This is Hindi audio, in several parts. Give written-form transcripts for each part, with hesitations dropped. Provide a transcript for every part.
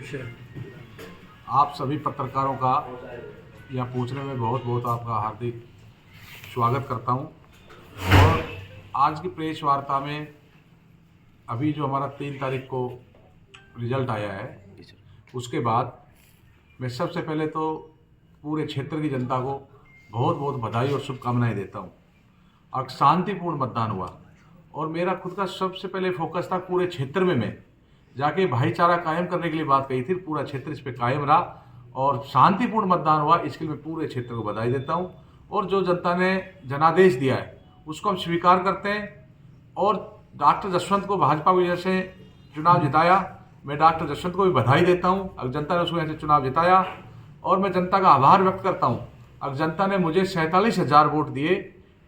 आप सभी पत्रकारों का यह पूछने में बहुत बहुत आपका हार्दिक स्वागत करता हूं। और आज की प्रेस वार्ता में अभी जो हमारा 3 तारीख को रिजल्ट आया है, उसके बाद मैं सबसे पहले तो पूरे क्षेत्र की जनता को बहुत बहुत बधाई और शुभकामनाएं देता हूं। और शांतिपूर्ण मतदान हुआ और मेरा खुद का सबसे पहले फोकस था पूरे क्षेत्र में मैं जाके भाईचारा कायम करने के लिए बात कही थी। पूरा क्षेत्र इस पे कायम रहा और शांतिपूर्ण मतदान हुआ, इसके लिए मैं पूरे क्षेत्र को बधाई देता हूं। और जो जनता ने जनादेश दिया है उसको हम स्वीकार करते हैं। और डॉक्टर जसवंत को भाजपा की वजह से चुनाव जिताया, मैं डॉक्टर जसवंत को भी बधाई देता हूं। अगर जनता ने उसको वजह से चुनाव जिताया और मैं जनता का आभार व्यक्त करता हूं। अगर जनता ने मुझे 47,000 वोट दिए,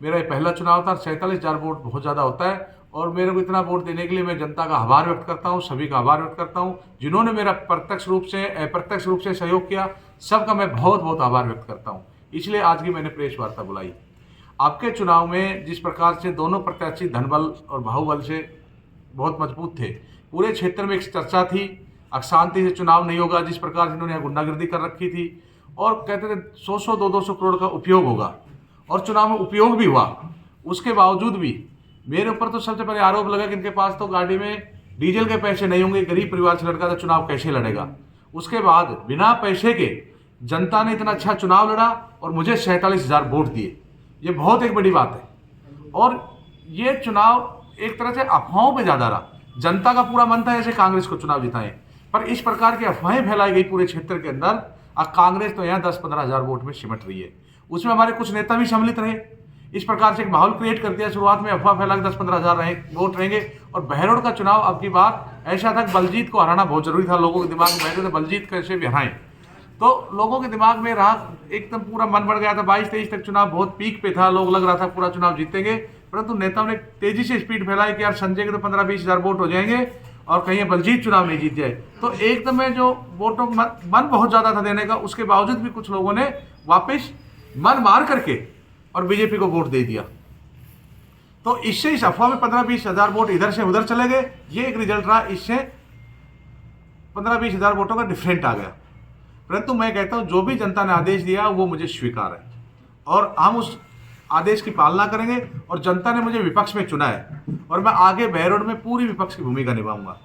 मेरा ये पहला चुनाव था, 47,000 वोट बहुत ज़्यादा होता है और मेरे को इतना वोट देने के लिए मैं जनता का आभार व्यक्त करता हूं, सभी का आभार व्यक्त करता हूं जिन्होंने मेरा प्रत्यक्ष रूप से अप्रत्यक्ष रूप से सहयोग किया। सबका मैं बहुत बहुत आभार व्यक्त करता हूं। इसलिए आज की मैंने प्रेस वार्ता बुलाई। आपके चुनाव में जिस प्रकार से दोनों प्रत्याशी धनबल और बाहुबल से बहुत मजबूत थे, पूरे क्षेत्र में एक चर्चा थी अशांति से चुनाव नहीं होगा, जिस प्रकार से इन्होंने गुंडागर्दी कर रखी थी और कहते थे 100-100 200 करोड़ का उपयोग होगा और चुनाव में उपयोग भी हुआ। उसके बावजूद भी मेरे ऊपर तो सबसे पहले आरोप लगा कि इनके पास तो गाड़ी में डीजल के पैसे नहीं होंगे, गरीब परिवार से लड़का तो चुनाव कैसे लड़ेगा। उसके बाद बिना पैसे के जनता ने इतना अच्छा चुनाव लड़ा और मुझे 47,000 वोट दिए, ये बहुत एक बड़ी बात है। और ये चुनाव एक तरह से अफवाहों पे ज़्यादा रहा। जनता का पूरा मन था ऐसे कांग्रेस को चुनाव जिताएं, पर इस प्रकार की अफवाहें फैलाई गई पूरे क्षेत्र के अंदर। अब कांग्रेस तो यहाँ 10-15,000 वोट में सिमट रही है, उसमें हमारे कुछ नेता भी सम्मिलित रहे। इस प्रकार से एक माहौल क्रिएट कर दिया। शुरुआत में अफवाह फैला के 10-15,000 वोट रहेंगे और बहरोड का चुनाव अब की बार ऐसा था कि बलजीत को हराना बहुत जरूरी था। लोगों के दिमाग में बैठे थे बलजीत कैसे भी हराएं, तो लोगों के दिमाग में रहा, एकदम पूरा मन बढ़ गया था। 22-23 तक चुनाव बहुत पीक पे था, लोग लग रहा था पूरा चुनाव जीतेंगे, परंतु नेताओं ने तेजी से स्पीड फैलाई कि यार संजय के तो 15-20,000 वोट हो जाएंगे और कहीं बलजीत चुनाव नहीं जीत जाए। तो एकदम में जो वोटों मन बहुत ज़्यादा था देने का, उसके बावजूद भी कुछ लोगों ने वापस मन मार करके और बीजेपी को वोट दे दिया। तो इससे इस अफवाह में 15-20,000 वोट इधर से उधर चले गए। ये एक रिजल्ट रहा, इससे 15-20,000 वोटों का डिफरेंट आ गया। परंतु मैं कहता हूं जो भी जनता ने आदेश दिया वो मुझे स्वीकार है और हम उस आदेश की पालना करेंगे। और जनता ने मुझे विपक्ष में चुना है और मैं आगे बहरोड में पूरी विपक्ष की भूमिका निभाऊंगा।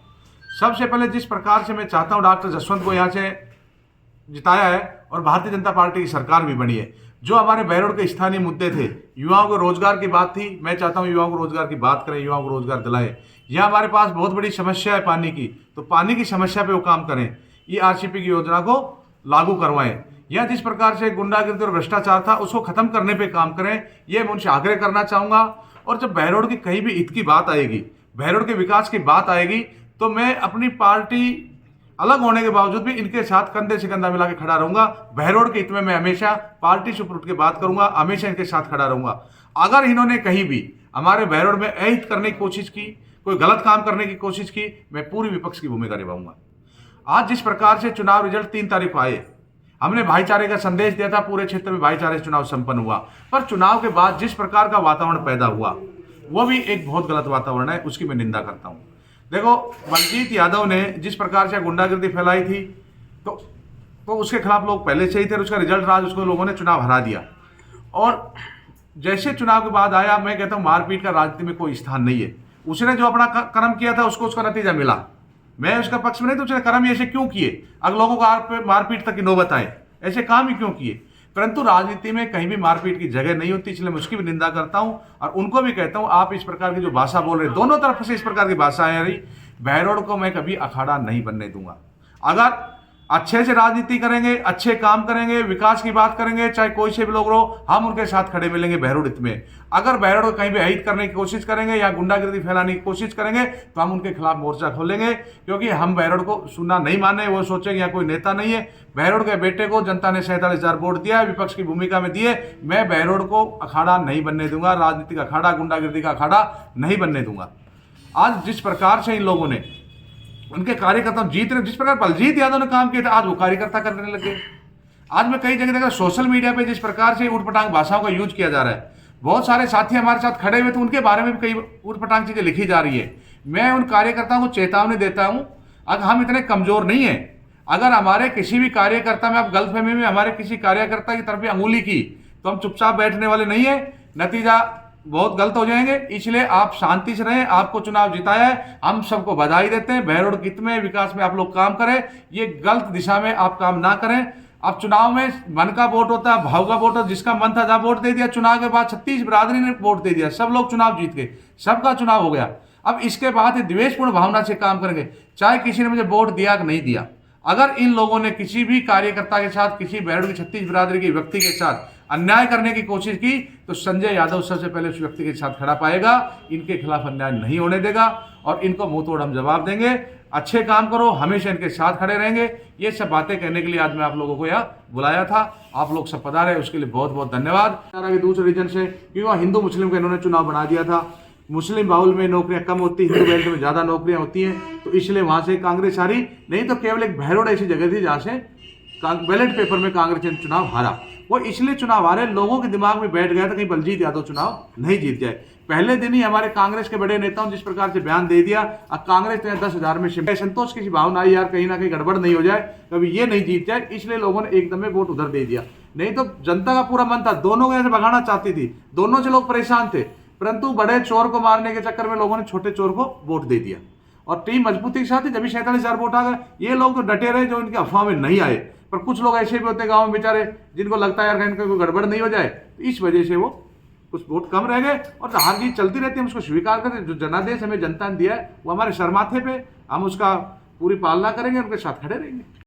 सबसे पहले जिस प्रकार से मैं चाहता हूं डॉक्टर जसवंत को यहाँ से जिताया है और भारतीय जनता पार्टी की सरकार भी बनी है। जो हमारे बहरोड के स्थानीय मुद्दे थे, युवाओं को रोजगार की बात थी, मैं चाहता हूं युवाओं को रोजगार की बात करें, युवाओं को रोजगार दिलाएं। यहाँ हमारे पास बहुत बड़ी समस्या है पानी की, तो पानी की समस्या पे वो काम करें। ये आरसीपी की योजना को लागू करवाएं। या जिस प्रकार से गुंडागर्दी और भ्रष्टाचार था उसको खत्म करने पे काम करें, ये मैं उनसे आग्रह करना चाहूंगा। और जब बहरोड की कहीं भी हित की बात आएगी, बहरोड के विकास की बात आएगी, तो मैं अपनी पार्टी अलग होने के बावजूद भी इनके साथ कंधे से कंधा मिला के खड़ा रहूंगा। बहरोड के हित में मैं हमेशा पार्टी से उठ के बात करूंगा, हमेशा इनके साथ खड़ा रहूंगा। अगर इन्होंने कहीं भी हमारे बहरोड में अहित करने की कोशिश की, कोई गलत काम करने की कोशिश की, मैं पूरी विपक्ष की भूमिका निभाऊंगा। आज जिस प्रकार से चुनाव रिजल्ट 3 तारीख को आए, हमने भाईचारे का संदेश दिया था, पूरे क्षेत्र में भाईचारे से चुनाव संपन्न हुआ। पर चुनाव के बाद जिस प्रकार का वातावरण पैदा हुआ वो भी एक बहुत गलत वातावरण है, उसकी मैं निंदा करता हूं। देखो, बलजीत यादव ने जिस प्रकार से गुंडागर्दी फैलाई थी तो उसके खिलाफ लोग पहले से ही थे। उसका रिजल्ट रहा, उसको लोगों ने चुनाव हरा दिया। और जैसे चुनाव के बाद आया, मैं कहता हूं मारपीट का राजनीति में कोई स्थान नहीं है। उसने जो अपना कर्म किया था उसको उसका नतीजा मिला। मैं उसका पक्ष में नहीं, तो उसने कर्म ऐसे क्यों किए, अगर लोगों को मारपीट तक की नौबत आए, ऐसे काम ही क्यों किए। परंतु राजनीति में कहीं भी मारपीट की जगह नहीं होती, इसलिए मैं उसकी भी निंदा करता हूं। और उनको भी कहता हूं आप इस प्रकार की जो भाषा बोल रहे, दोनों तरफ से इस प्रकार की भाषाएं आ रही, बहरोड को मैं कभी अखाड़ा नहीं बनने दूंगा। अगर अच्छे से राजनीति करेंगे, अच्छे काम करेंगे, विकास की बात करेंगे, चाहे कोई से भी लोग रहो, हम उनके साथ खड़े मिलेंगे बहरोड हित में। अगर बहरोड को कहीं भी अहित करने की कोशिश करेंगे या गुंडागर्दी फैलाने की कोशिश करेंगे तो हम उनके खिलाफ मोर्चा खोलेंगे, क्योंकि हम बहरोड को सुनना नहीं माने। वो सोचेंगे यहाँ कोई नेता नहीं है। बहरोड के बेटे को जनता ने 47,000 वोट दिया, विपक्ष की भूमिका में दिए। मैं बहरोड को अखाड़ा नहीं बनने दूंगा, राजनीतिक अखाड़ा, गुंडागर्दी का अखाड़ा नहीं बनने दूंगा। आज जिस प्रकार से इन लोगों ने, उनके कार्यकर्ता जीत रहे, जिस प्रकार बलजीत यादव ने काम किया था, आज वो कार्यकर्ता करने लगे। आज मैं कई जगह देखा सोशल मीडिया पे जिस प्रकार से उटपटांग भाषाओं का यूज किया जा रहा है, बहुत सारे साथी हमारे साथ खड़े हुए थे, उनके बारे में भी कई उटपटांग चीजें लिखी जा रही है। मैं उन कार्यकर्ताओं को चेतावनी देता हूं, अगर हम इतने कमजोर नहीं है, अगर हमारे किसी भी कार्यकर्ता में, अब गलतफहमी में हमारे किसी कार्यकर्ता की तरफ भी अंगुली की तो हम चुपचाप बैठने वाले नहीं है, नतीजा बहुत गलत हो जाएंगे। इसलिए आप शांति से रहें, आपको चुनाव जिताया है, हम सबको बधाई देते हैं। बहरोड कित में विकास में आप लोग काम करें, ये गलत दिशा में आप काम ना करें। अब चुनाव में मन का वोट होता है, भाव का वोट होता है, जिसका मन था जहां वोट दे दिया। चुनाव के बाद 36 बिरादरी ने वोट दे दिया, सब लोग चुनाव जीत गए, सबका चुनाव हो गया। अब इसके बाद ये द्वेषपूर्ण भावना से काम करेंगे, चाहे किसी ने मुझे वोट दिया कि नहीं दिया। अगर इन लोगों ने किसी भी कार्यकर्ता के साथ, किसी बहरोड की 36 बिरादरी के व्यक्ति के साथ अन्याय करने की कोशिश की तो संजय यादव सबसे पहले उस व्यक्ति के साथ खड़ा पाएगा, इनके खिलाफ अन्याय नहीं होने देगा और इनको मुंह तोड़ हम जवाब देंगे। अच्छे काम करो, हमेशा इनके साथ खड़े रहेंगे। ये सब बातें कहने के लिए आज मैं आप लोगों को यहाँ बुलाया था। आप लोग सब पधारे, उसके लिए बहुत बहुत धन्यवाद। दूसरे रीजन से क्योंकि हिंदू मुस्लिम का इन्होंने चुनाव बना दिया था, मुस्लिम बाहुल में नौकरियां कम होती, हिंदू बेल्ट में ज़्यादा नौकरियां होती हैं, तो इसलिए वहाँ से कांग्रेस हारी। नहीं तो केवल एक बहरोड ऐसी जगह थी जहाँ से बैलेट पेपर में कांग्रेस ने चुनाव हारा। वो इसलिए चुनाव हारे, लोगों के दिमाग में बैठ गया था कहीं बलजीत यादव चुनाव नहीं जीत जाए। पहले दिन ही हमारे कांग्रेस के बड़े नेताओं जिस प्रकार से बयान दे दिया, अब कांग्रेस ने 10,000 में संतोष की भावना आई, यार कहीं ना कहीं गड़बड़ नहीं हो जाए, कभी ये नहीं जीत जाए, इसलिए लोगों ने एकदम में वोट उधर दे दिया। नहीं तो जनता का पूरा मन था, दोनों को ऐसे भगाना चाहती थी, दोनों से लोग परेशान थे, परंतु बड़े चोर को मारने के चक्कर में लोगों ने छोटे चोर को वोट दे दिया और टीम मजबूती के साथ ही जब 47,000 वोट आ गए। ये लोग तो डटे रहे जो इनकी अफवाह में नहीं आए, पर कुछ लोग ऐसे भी होते गांव में बेचारे जिनको लगता है यार इनका कोई गड़बड़ नहीं हो जाए, तो इस वजह से वो कुछ वोट कम रह गए। और हार जीत चलती रहती है, हम उसको स्वीकार करते। जो जनादेश हमें जनता ने दिया है वो हमारे सर माथे पे, हम उसका पूरी पालना करेंगे, उनके साथ खड़े रहेंगे।